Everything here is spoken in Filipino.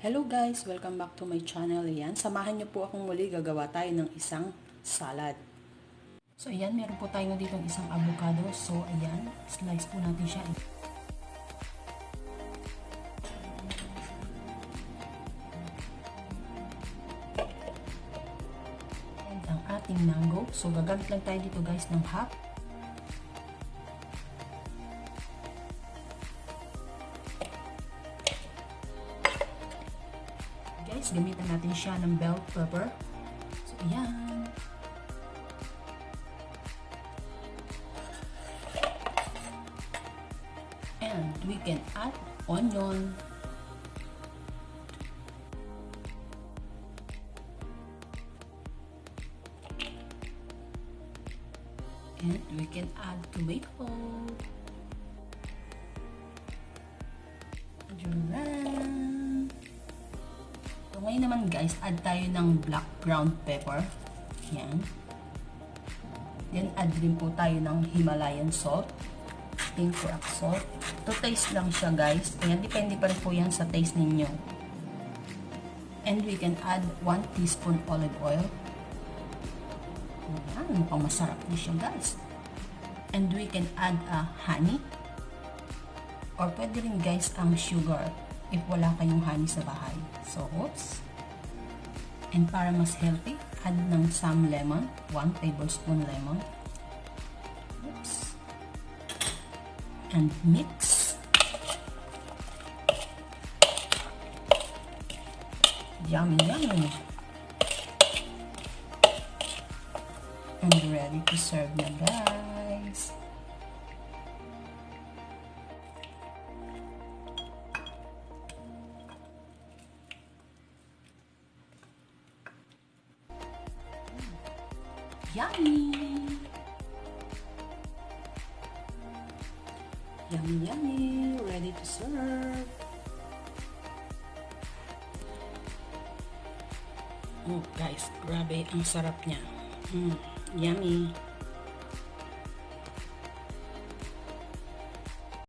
Hello guys! Welcome back to my channel. Ayan, samahan niyo po akong muli gagawa tayo ng isang salad. So ayan, meron po tayo ditong isang avocado. So ayan, slice po natin siya. And ang ating mango. So gagamit lang tayo dito guys ng half. Guys, gamitan natin siya ng bell pepper. So, ayan. And we can add onion. And we can add tomato. So, ngayon naman guys, add tayo ng black ground pepper. Yan. Then, add din po tayo ng Himalayan salt. Pink rock salt. To taste lang siya guys. Ayan, depende pa rin po yan sa taste ninyo. And we can add 1 teaspoon olive oil. Ayan, mukhang masarap din siya guys. And we can add honey. Or pwede rin guys ang sugar if wala kayong honey sa bahay. So, oops. And para mas healthy, add ng some lemon. 1 tablespoon lemon. Oops. And mix. Yummy, yummy. And ready to serve na guys. Yummy! Yummy, yummy! Ready to serve! Oh guys, grabe ang sarap niya. Yummy!